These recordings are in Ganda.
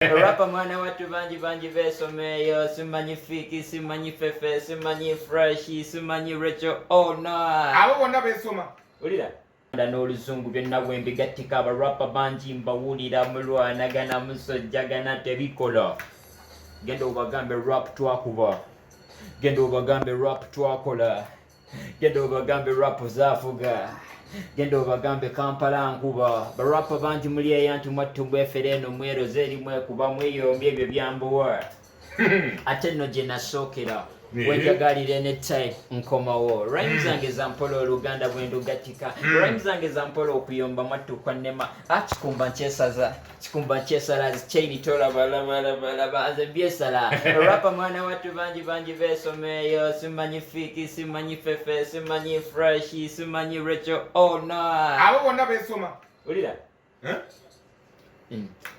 Rapa mwana watu banji besomeyo, simanyi Fiki, simanyi Feffe, simanyi Fresh, simanyi Rachel, oh no. Abo bonna besoma. Ulira? N'oluzungu byonna bwe mbigattika abarapa bangi mbawulira mulwanagana musojjagana tebikola. Genda obagambe rap twakuba. Genda obagambe rap twakola. Genda obagambe rap zaafuga. Genda obagambe Kampala nkuba. Barapa bangi muli eyantu mwattu mbwefere eno mweroze eri mwekuba mweyombye ebyo byambuwa. Ate nno gye nasookera wenjagalire ne type nkomawo. Rhymes zange za mpola oluganda bwe ndugatika. Rhymes zange za mpola okuyomba mwattu kwa nnema. Kikumba nkyesaza. Kikumba nkyesala chain tola bala nze byesala. Rapa mwana watu bangi besomeyo. Simanyi Fiki, simanyi Feffe, simanyi Fresh, simanyi Rachel, oh no. Abo bonna besoma. Ulira?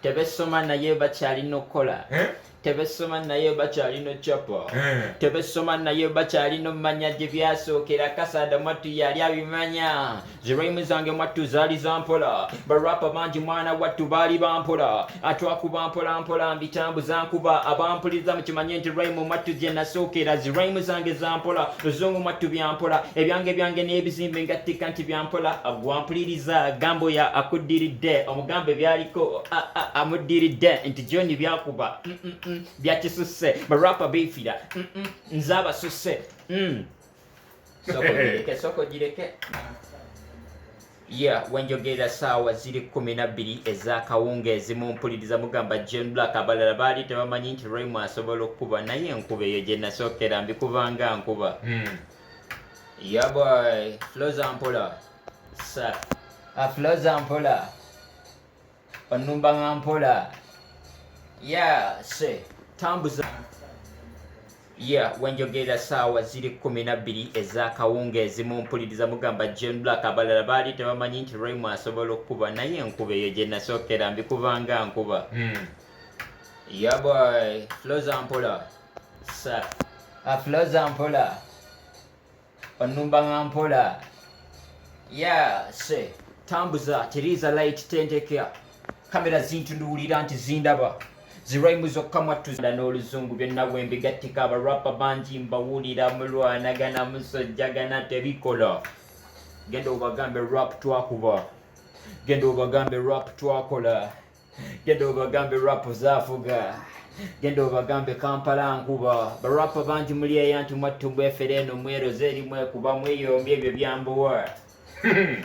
Tebesoma naye bakyalina okukola. Tebesoma naye bakyalina chapa. Tebesoma naye bakyalina mmanya gye byasookera kasada mwattu yali abimanya. Ziraimu zange mwattu zaali zampola. Barapa bangi mwana wattu baali bampola. Atwakuba mpola mbitambuza nkuba. Abampuliza mukimanye nti raimu mwattu gye nasookera. Ziraimu zange zampola. Luzungu mwattu byampola. Ebyange n'ebizimbe ngattika nti byampola. Agwampuliriza gambo ya akuddiridde. Omugambe byaliko amuddiridde nti John byakuba. Byakisusse barapa beefira nzaba susse soko gireke wenjogera saawa ziri 12 ez'akawungeezi mumpuliriza mugamba John Blaq abalala baali tebamanyi nti Raymond asobola okukuba naye enkuba eyo gye nasookera mbikubanga nkuba boy flow za mpola flow za mpola onumba nga mpola se tambuza wenjogera saawa ziri 12 ez'akawungeezi mumpuliriza mugamba John Blaq abalala baali tebamanyi nti Raymond asobola okukuba naye enkuba eyo gye nasookera mbikubanga nkuba boy flow za mpola flow za mpola onumba nga mpola se tambuza tiriza light tenteka kamera zintunduulira nti zindaba ziraimu zokka mwattu n'oluzungu byonna bwe mbigattika abarapa bangi mbawulira mulwanagana musojjagana tebikola. Genda obagambe rap twakuba. Genda obagambe rap twakola. Genda obagambe rap zaafuga. Genda obagambe Kampala nkuba. Barapa bangi muli eyantu mwattu mbwefere eno mweroze eri mwekuba mweyombye ebyo byambuwa.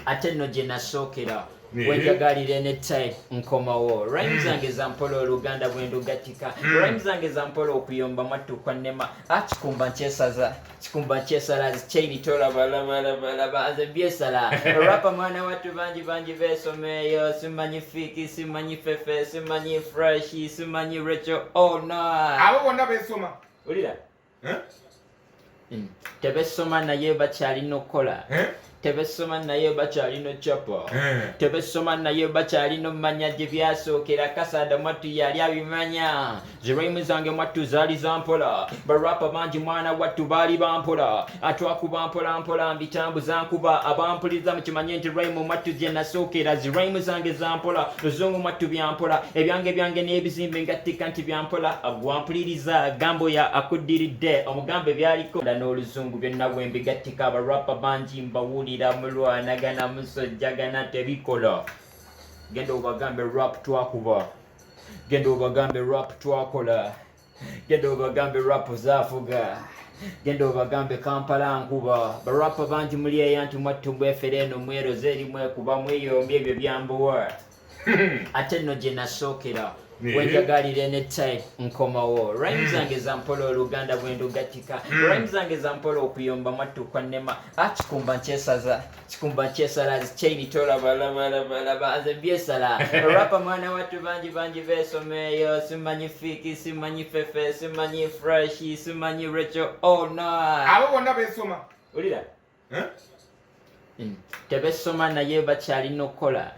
Ate nno gye nasookera wenjagalire ne type nkomawo. Rhymes zange za mpola oluganda bwe ndugatika. Rhymes zange za mpola okuyomba mwattu kwa nnema. Kikumba nkyesaza. Kikumba nkyesala chain tola bala nze byesala. Rapa mwana watu bangi besomeyo. Simanyi Fiki, simanyi Feffe, simanyi Fresh, simanyi Rachel, oh no. Abo bonna besoma. Ulira? Tebesoma naye bakyalina okukola. Tebesoma naye bakyalina chapa. Tebesoma naye bakyalina mmanya gye byasookera kasada mwattu yali abimanya. Ziraimu zange mwattu zaali zampola. Barapa bangi mwana wattu baali bampola. Atwakuba mpola mbitambuza nkuba. Abampuliza mukimanye nti Raymond mwattu gye nasookera. Ziraimu zange zampola. Luzungu mwattu byampola. Ebyange n'ebizimbe ngattika nti byampola. Agwampuliriza gambo ya akuddiridde. Omugambe byaliko n'oluzungu byonna bwe mbigattika abarapa bangi mbawulira mulwanagana musojjagana tebikola. Genda obagambe rap twakuba. Genda obagambe rap twakola. Genda obagambe rap zaafuga. Genda obagambe Kampala nkuba. Barapa bangi muli eyantu mwattu mbwefere eno mweroze eri mwekuba mweyombye ebyo byambuwa. Ate nno gye nasookera wenjagalire ne type nkomawo. Rhymes zange za mpola oluganda bwe ndugatika. Rhymes zange za mpola okuyomba mwattu kwa nnema. Kikumba nkyesaza. Kikumba nkyesala chain tola bala nze byesala. Rapa mwana watu bangi besomeyo. Simanyi Fiki, simanyi Feffe, simanyi Fresh, simanyi Rachel, oh no. Abo bonna besoma. Ulira? Tebesoma naye bakyalina okukola.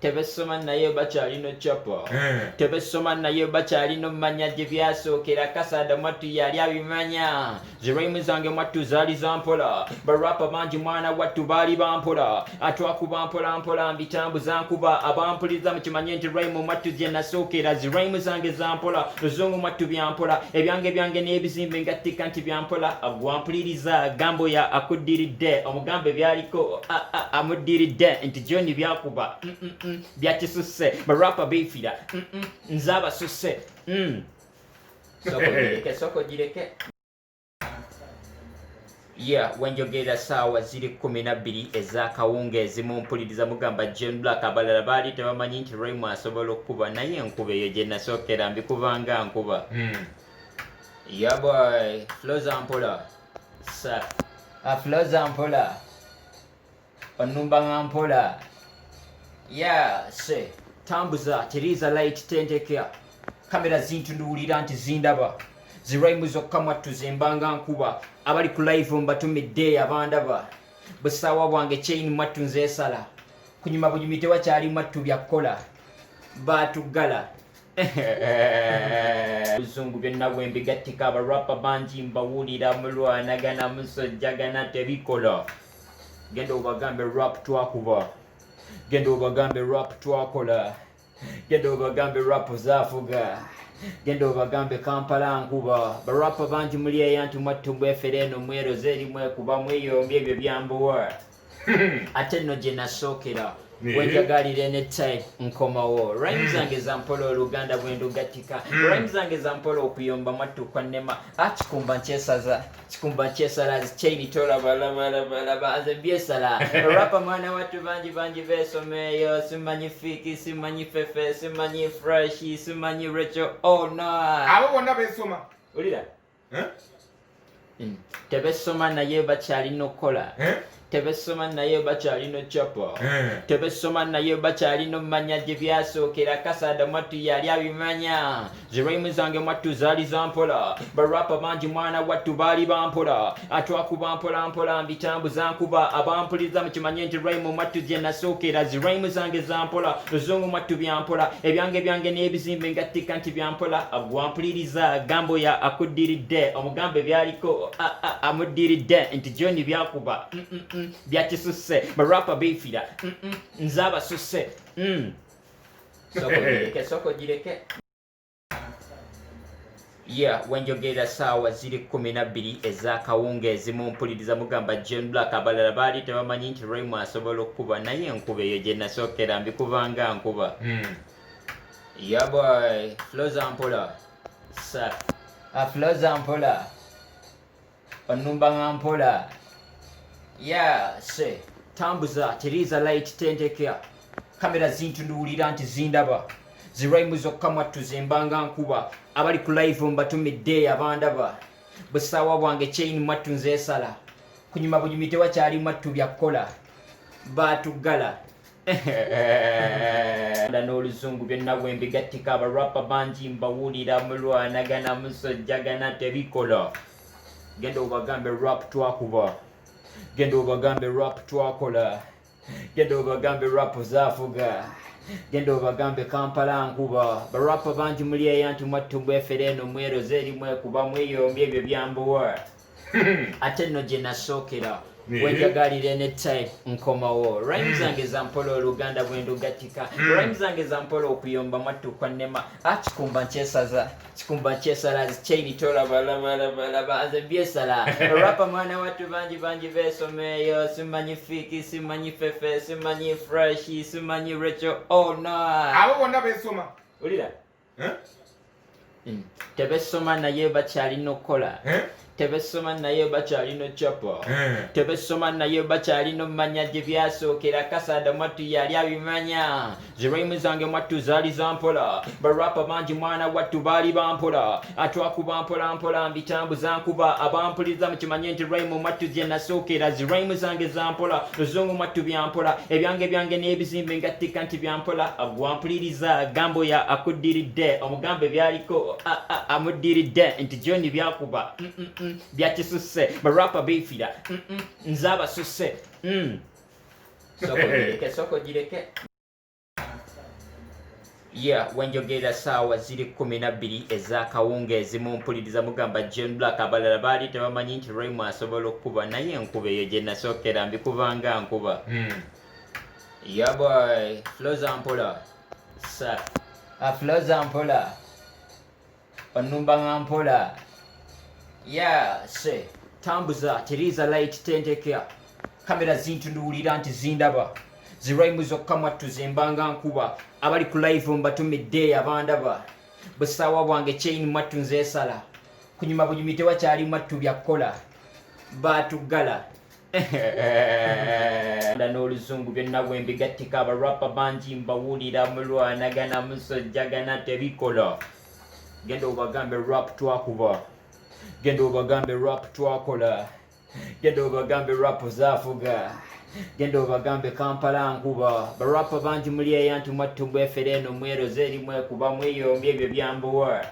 tebesoma naye bakyalino chapa tebesoma naye bakyalino manya gye byasookera kasada mwattu yali abimanya ziraimu zange mwattu zaali zampola barapa bangi mwana wattu baali bampola atwakuba mpola mbitambuza nkuba abampuliza mukimanye nti raimu mwattu gye nasookera ziraimu zange zampola luzungu mwattu byampola ebyange n'ebizimbe ngattika nti byampola agwampuliriza gambo ya akuddiridde omugambe byaliko amuddiridde nti joni byakuba byakisusse barapa beefira nze abasusse soko gireke wenjogera saawa ziri 12 ez'akawunga ezimu mpuliriza mugamba John Blaq abalala baali tebamanyi nti Raimu asobola okuba naye enkuba eyo gye nasookera mbikubanga nkuba boy floza mpola floza mpola onumba nga mpola se tambuza teriza light tenteka kamera zintunduulira nti zindaba ziraimu zokka mwattu zembanga nkuba abali ku live mbatumidde abandaba busaawa bwange chain mwattu nzeesala kunyuma bunyumi tewakyali mwattu byakkola baatuggala Luzungu byonna bwe mbigattika abarapa bangi mbawulira mulwanagana musojjagana tebikola genda obagambe rap twakuba genda obagambe rap twakola genda obagambe rap zaafuga genda obagambe Kampala nkuba barapa bangi muli eyantu mwattu mbwefere eno mweroze eri mwekuba mweyombye ebyo byambuwa ate nno gye nasookera wenjagalire ne type nkomawo rhymes zange zampola oluganda bwendugatika rhymes zange zampola okuyomba mwattu kwannema kikumba nkyesala chain tola balaba nze byesala rapa mwana wattu bangi beesomeeyo simanyi fiki simanyi Feffe simanyi fresh simanyi Rachel abo bonna beesoma olira tebesoma naye bakyalina okukola tebesoma naye bakyalino chapa tebesoma naye bakyalino manya gye byasookera kasada mwattu yali abimanya ziraimu zange mwattu zaali zampola barapa bangi mwana wattu baali bampola atwakuba mpola mbitambuza nkuba abampuliza mukimanye nti raimu mwattu gye nasookera ziraimu zange zampola luzungu mwattu byampola ebyange n'ebizimbe ngattika nti byampola agwampuliriza gambo ya akuddiridde omugambe byaliko amuddiridde nti joni byakuba byakisusse barapa beefira nze abasusse soko gireke wenjogera saawa ziri 12 ez'akawunga ezimu mpuliriza mugamba John Blaq abalala baali tebamanyi nti Raimu asobola okuba naye enkuba eyo gye nasookera mbikubanga nkuba boy floza mpola floza mpola onumba nga mpola se tambuza teriza light tenteka kamera zintunduulira nti zindaba ziraimu zokka mwattu zembanga nkuba abali ku live mbatumidde abandaba busaawa bwange chain mwattu nzeesala kunyuma bunyumi tewakyali mwattu byakkola baatuggala n'oluzungu byonna bwe mbigattika abarapa bangi mbawulira mulwanagana musojjagana tebikola genda obagambe rap twakuba genda obagambe rap twakola genda obagambe rap zaafuga genda obagambe Kampala nkuba barapa bangi muli eyantu mwattu mbwefere eno mweroze eri mwekuba mweyombye ebyo byambuwa ate nno gye nasookera wenjagalire ne type nkomawo rhymes zange zampola oluganda bwendugatika rhymes zange zampola okuyomba mwattu kwannema kikumba nkyesala chain tola balaba nze byesala rapa mwana wattu bangi beesomeeyo simanyi fiki simanyi Feffe simanyi fresh simanyi Rachel abo bonna beesoma olira tebesoma naye bakyalina okukola tebesoma naye bakyalino chapa tebesoma naye bakyalino manya gye byasookera kasada mwattu yali abimanya ziraimu zange mwattu zaali zampola barapa bangi mwana wattu baali bampola atwakuba mpola mbitambuza nkuba abampuliza mukimanye nti raimu mwattu gye nasookera ziraimu zange zampola luzungu mwattu byampola ebyange n'ebizimbe ngattika nti byampola agwampuliriza gambo ya akuddiridde omugambe byaliko amuddiridde nti joni byakuba byakisusse barapa beefira nze abasusse soko gireke wenjogera saawa ziri 12 ez'akawungeezi mumpuliriza mugamba Blaq abalala baali tebamanyi nti Raymu asobola okukuba naye enkuba eyo gye nasookera mbikubanga nkuba. Boy, floza mpola. Sa. Floza mpola. Onumba nga mpola. Se. Tambuza, tiriza light tendekea. Kamera zintunduulira nti zindaba. Ziraimu zokka mwattu zembanga nkuba. Abali ku live mbatumidde abandaba. Busaawa bwange chain mwattu nzeesala. Kunyuma bunyumi tewakyali mwattu byakkola. Baatugala. N'oluzungu byonna bwe mbigattika abarapa bangi mbawulira mulwanagana musojjagana tebikola. Genda obagambe rap twakuba. Genda obagambe rap twakola. Genda obagambe rap zaafuga. Genda obagambe Kampala nkuba. Barapa bangi muli eyantu mwattu bwefere eno mweroze eri mwekuba mweyombye ebyo byambuwa.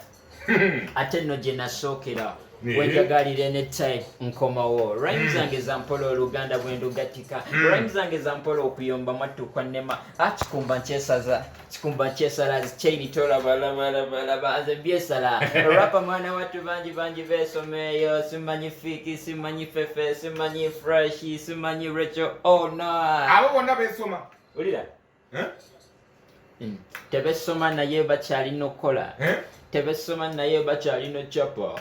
Ate nno gye nasookera. Wenjagalire ne type nkomawo. Rhymes zange za mpola oluganda bwe ndugatika. Rhymes zange za mpola okuyomba mwattu kwa nnema. Kikumba nkyesaza. Kikumba nkyesala chain tola balaba aze byesala. Rapa mwana wattu bangi beesomeeyo. Simanyi Fiki, simanyi Feffe, simanyi Fresh, simanyi Rachel. Oh no. Abo bonna beesoma. Ulira? Tebesoma naye bakyalina okukola. Tebesoma naye bakyalina chapa.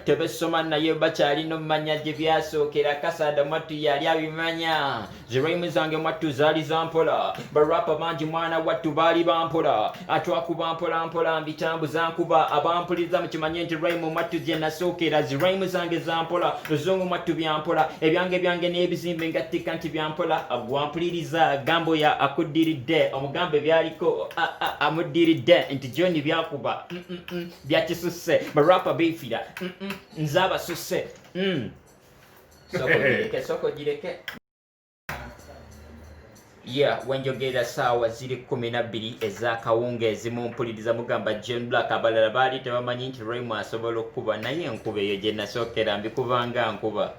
Tebesoma naye bakyalina mmanya gye byasookera kasada mwattu yali abimanya. Ziraimu zange mwattu zaali za mpola. Barapa bangi mwana wattu baali bampola. Atwakuba mpola mbitambuza nkuba. Abampuliza mukimanye nti Raimu mwattu gye nasookera. Ziraimu zange za mpola. Luzungu mwattu byampola. Ebyange n'ebizimbe ngattika nti byampola. Agwampuliriza gambo ya akuddiridde. Omugambe byaliko amuddiridde nti John byakuba. Byakisusse barapa beefira nzaba susse soko gireke wenjogera saawa ziri 12 ez'akawungeezi mumpuliriza mugamba Blaq abalala baali tebamanyi nti Raymu asobola okukuba naye enkuba eyo gye nasookera mbikubanga nkuba.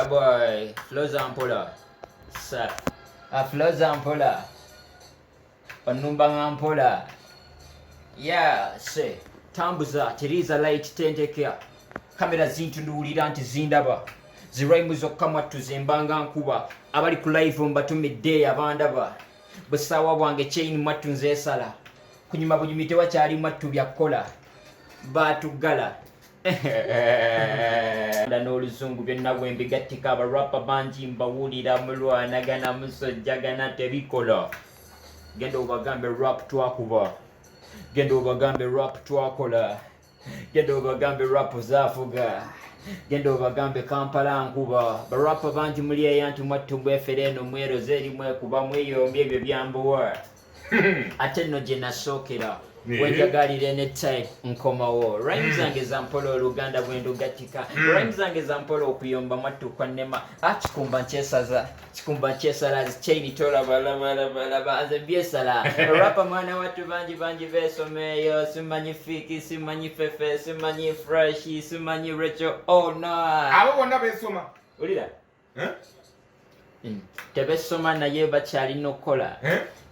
Boy, floza mpola. Sa. Floza mpola. Onumba nga mpola. Se. Tambuza, tiriza light tendekea. Kamera zintunduulira nti zindaba. Ziraimu zokka mwattu zembanga nkuba. Abali ku live mbatumidde abandaba. Busaawa bwange chain mwattu nzeesala. Kunyuma bunyumi tewakyali mwattu byakkola. Baatugala. N'oluzungu byonna bwe mbigattika abarapa bangi mbawulira mulwanagana musojjagana tebikola. Genda obagambe rap twakuba. Genda obagambe rap twakola. Genda obagambe rap zaafuga. Genda obagambe Kampala nkuba. Barapa bangi muli eyantu mwattu bwefere eno mweroze eri mwekuba mweyombye ebyo byambuwa. Ate nno gye nasookera. Wenjagalire ne type nkomawo. Rhymes zange za mpola oluganda bwe ndugatika. Rhymes zange za mpola okuyomba mwattu kwa nnema. Kikumba nkyesaza. Kikumba nkyesala chain tola balaba aze byesala. Rapa mwana wattu bangi beesomeeyo. Simanyi Fiki, simanyi Feffe, simanyi Fresh, simanyi Rachel. Oh no. Abo bonna beesoma. Ulira? Tebesoma naye bakyalina okukola.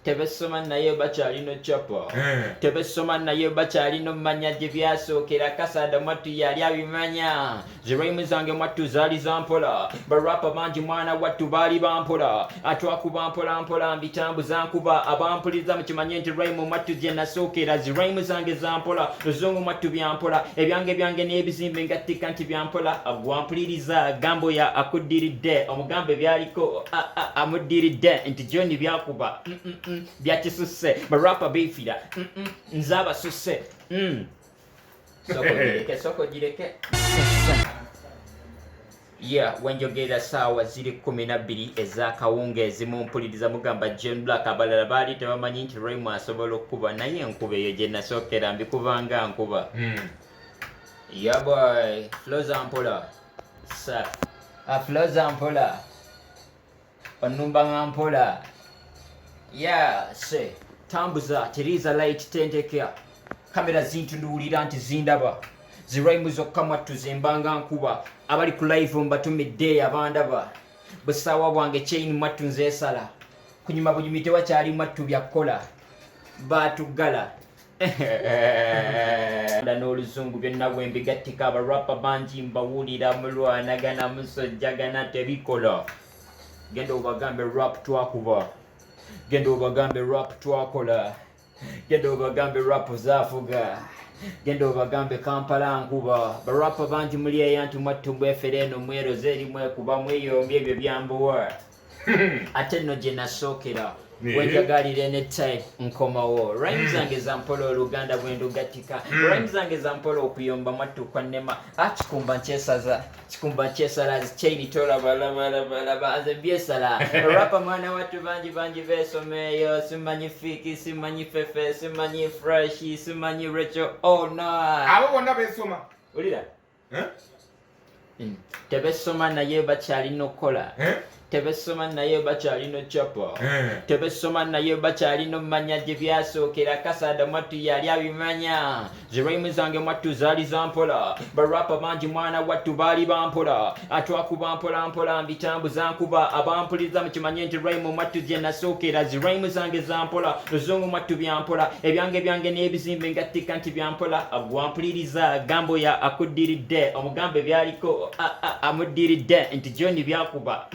Tebesoma naye bakyalina chapa. Tebesoma naye bakyalina mmanya gye byasookera kasada mwattu yali abimanya. Ziraimu zange mwattu zaali za mpola. Barapa bangi mwana wattu baali bampola. Atwakuba mpola mbitambuza nkuba. Abampuliza mukimanye nti Raimu mwattu gye nasookera. Ziraimu zange za mpola. Luzungu mwattu byampola. Ebyange n'ebizimbe ngattika nti byampola. Agwampuliriza gambo ya akuddiridde. Omugambe byaliko amuddiridde nti John byakuba. Byakisusse barapa beefira nzaba susse soko gireke wenjogera saawa ziri 12 ez'akawungeezi mumpuliriza mugamba Blaq abalala baali tebamanyi nti Raymu asobola okukuba naye enkuba eyo gye nasookera mbikubanga nkuba. Boy, floza mpola. Sa. Floza mpola. Onumba nga mpola. Se. Tambuza, tiriza light tendekea. Kamera zintunduulira nti zindaba. Ziraimu zokka mwattu zembanga nkuba. Abali ku live mbatumidde abandaba. Busaawa bwange chain mwattu nzeesala. Kunyuma bunyumi tewakyali mwattu byakkola. batugala n'oluzungu byonna bwe mbigattika abarapa bangi mbawulira mulwanagana musojjagana tebikola genda obagambe rap twakuba genda obagambe rap twakola genda obagambe rap zaafuga genda obagambe Kampala nkuba barapa bangi muli eyo nti mwattu mbwefera eno mweroze eri mwekuba mweyombye ebyo byambuwa ate nno gye nasookera wenjagalire ne type nkomawo rhyme zange za mpola oluganda bwe ndugatika rhyme zange za mpola okuyomba mwattu kwa nnema kikumba nkyesala chaini tola balabala aze byesala rapa mwana wattu bangi beesomeeyo simanyi fiki simanyi Feffe simanyi freshi simanyi recho abo bonna beesoma ulira tebesoma naye bakyalina okukola tebesoma naye bakyalina chapa tebesoma naye bakyalina omumanya gye byasookera kasada mwattu yali abimanya ziraimu zange mwattu zaali zampola barapa bangi mwana wattu baali bampola atwakuba mpola mbitambuza nkuba abampuliza mukimanye nti raimu mwattu gye nasookera ziraimu zange zampola luzungu mwattu byampola ebyange n'ebizimbe ngattika nti byampola agwampuliriza gambo ya akuddiridde omugambe byaliko amuddiridde nti joni byakuba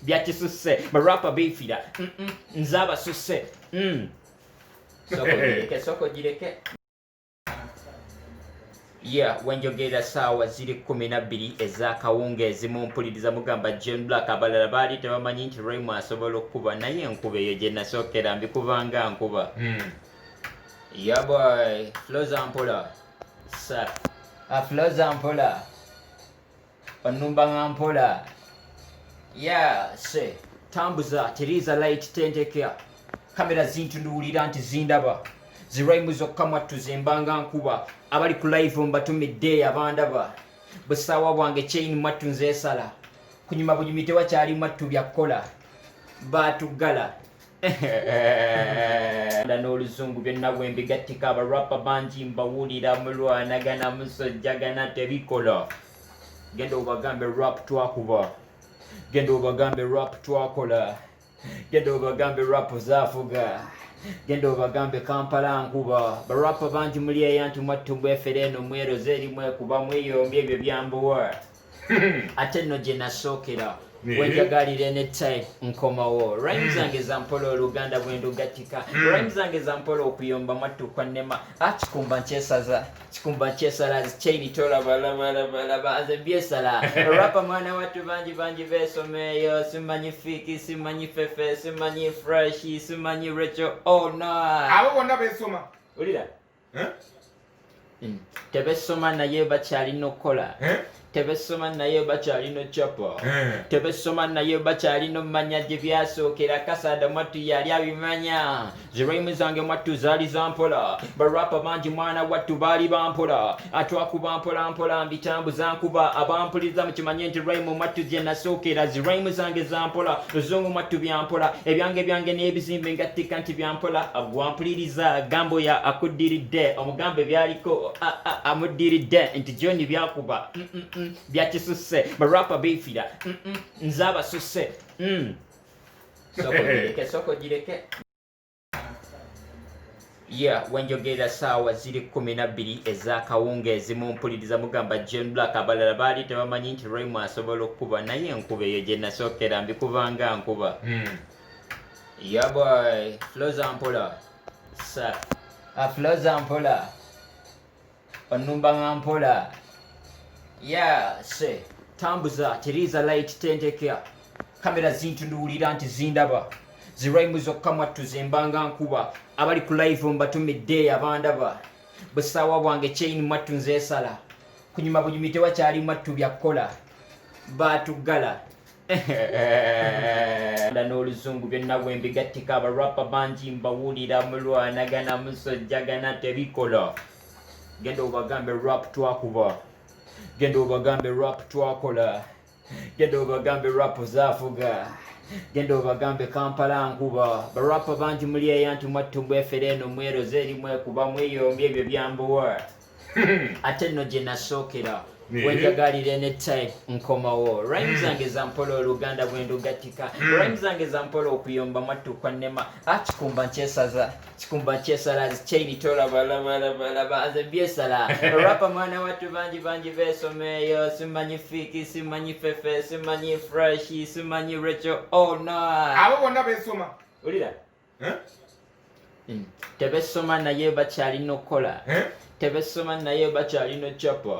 byakisusse barapa beefira nze abasusse soko gireke wenjogera saawa ziri 12 ez'akawungeezi mumpuliriza mugamba Blaq abalala baali tebamanyi nti Raymu asobola okukuba naye enkuba eyo gye nasookera mbikubanga nkuba boy floza mpola floza mpola onumba nga mpola se tambuza teriza light tendekea kamera zintunduulira nti zindaba ziraimu zokka mwattu zembanga nkuba abali ku live mbatumidde abandaba busaawa bwange chain mwattu nzeesala kunyuma bunyumi tewakyali mwattu byakkola batugala n'oluzungu byonna bwe mbigattika abarapa bangi mbawulira mulwanagana musojjagana tebikola genda obagambe rap twakuba genda obagambe rap twakola genda obagambe rap zaafuga genda obagambe Kampala nkuba barapa bangi muli eyo nti mwattu mbwefera eno mweroze eri mwekuba mweyombye ebyo byambuwa ate nno gye nasookera wenjagalire ne type nkomawo rhyme zange za mpola oluganda bwe ndugatika rhyme zange za mpola okuyomba mwattu kwa nnema kikumba nkyesala chaini tola balabala aze byesala rapa mwana wattu bangi beesomeeyo simanyi fiki simanyi Feffe simanyi freshi simanyi recho abo bonna beesoma ulira tebesoma naye bakyalina okukola tebesoma naye bakyalina chapa tebesoma naye bakyalina omumanya gye byasookera kasada mwattu yali abimanya ziraimu zange mwattu zaali zampola barapa bangi mwana wattu baali bampola atwakuba mpola mbitambuza nkuba abampuliza mukimanye nti raimu mwattu gye nasookera ziraimu zange zampola luzungu mwattu byampola ebyange n'ebizimbe ngattika nti byampola agwampuliriza gambo ya akuddiridde omugambe byaliko amuddiridde nti joni byakuba byakisusse barapa beefira nze abasusse soko gireke wenjogera saawa ziri 12 ez'akawungeezi mumpuliriza mugamba Blaq abalala baali tebamanyi nti Raymu asobola okukuba naye enkuba eyo gye nasookera mbikubanga nkuba boy floza mpola floza mpola onumba nga mpola se tambuza teriza light tendekea kamera zintunduulira nti zindaba ziraimu zokka mwattu zembanga nkuba abali ku live mbatumidde abandaba busaawa bwange chain mwattu nzeesala kunyuma bunyumi tewakyali mwattu byakkola batugala n'oluzungu byonna bwe mbigattika abarapa bangi mbawulira mulwanagana musojjagana tebikola genda obagambe rap twakuba genda obagambe rap twakola genda obagambe rap zaafuga genda obagambe Kampala nkuba barapa bangi muli eyo nti mwattu mbwefera eno mweroze eri mwekuba mweyombye ebyo byambuwa ate nno gye nasookera wenjagalire ne type nkomawo rhymes zange za mpola oluganda bwe ndugatika rhymes zange za mpola okuyomba mwattu kwa nnema kikumba nkyesala chain tola balaba aze byesala rapa mwana wattu bangi besomeeyo simanyi fiki simanyi Feffe simanyi fresh simanyi Rachel oh no abo bonna besoma ulira tebesoma naye bakyalina okukola tebesoma naye bakyalina chapa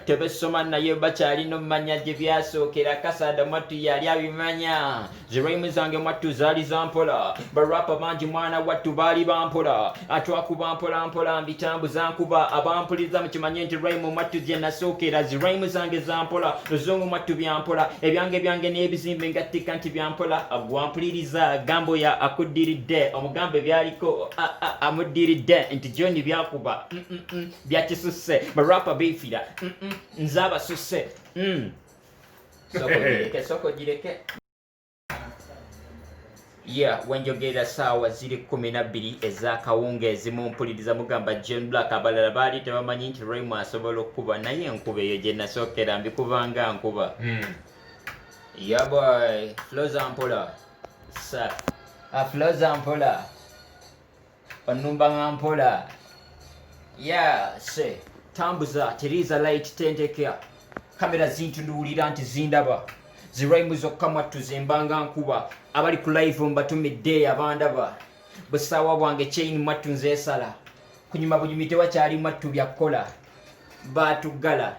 tebesoma naye bakyalina omumanya gye byasookera kasada mwattu yali abimanya ziraimu zange mwattu zaali zampola barapa bangi mwana wattu baali bampola atwakuba mpola mbitambuza nkuba abampuliza mukimanye nti raimu mwattu gye nasookera ziraimu zange zampola luzungu mwattu byampola ebyange n'ebizimbe ngattika nti byampola agwampuliriza gambo ya akuddiridde omugambe byaliko amuddiridde nti joni byakuba byakisusse barapa beefira nze abasusse soko gireke wenjogera saawa ziri 12 ez'akawungeezi mumpuliriza mugamba John Blaq abalala baali tebamanyi nti Raymo asobola okukuba naye enkuba eyo gye nasookera mbikubanga nkuba boy flow za mpola flow za mpola onumba nga mpola se tambuza teriza light tendekea kamera zintunduulira nti zindaba ziraimu zokka mwattu zembanga nkuba abali ku live mbatumidde abandaba busaawa bwange chain mwattu nzeesala kunyuma bunyumi tewakyali mwattu byakkola baatuggala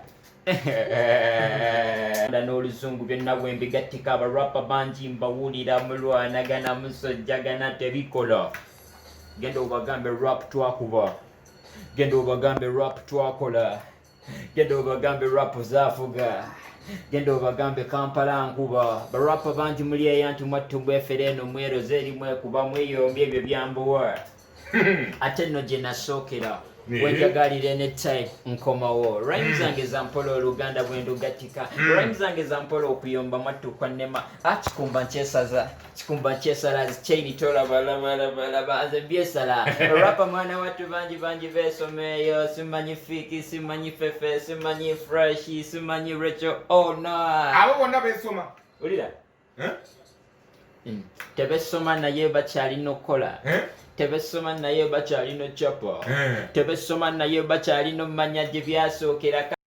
n'oluzungu byonna bwe mbigattika abarapa bangi mbawulira mulwanagana musojjagana tebikola genda obagambe rap twakuba genda obagambe rap twakola genda obagambe rap zaafuga genda obagambe Kampala nkuba barapa bangi muli eyo nti mwattu bwefere eno mweroze eri mwekuba mweyombi ebyo byambuwa ate nno gye nasookera wenjagalire ne type nkomawo rhymes zange za mpola oluganda bwe ndugatika rhymes zange za mpola okuyomba mwattu kwa nnema kikumba nkyesala chain tola balaba aze byesala rapa mwana wattu bangi besomeeyo simanyi fiki simanyi Feffe simanyi fresh simanyi Rachel oh no abo bonna besoma ulira tebesoma naye bakyalina okukola tebesoma naye bakyalina chapa tebesoma naye bakyalina omumanya gye byasookera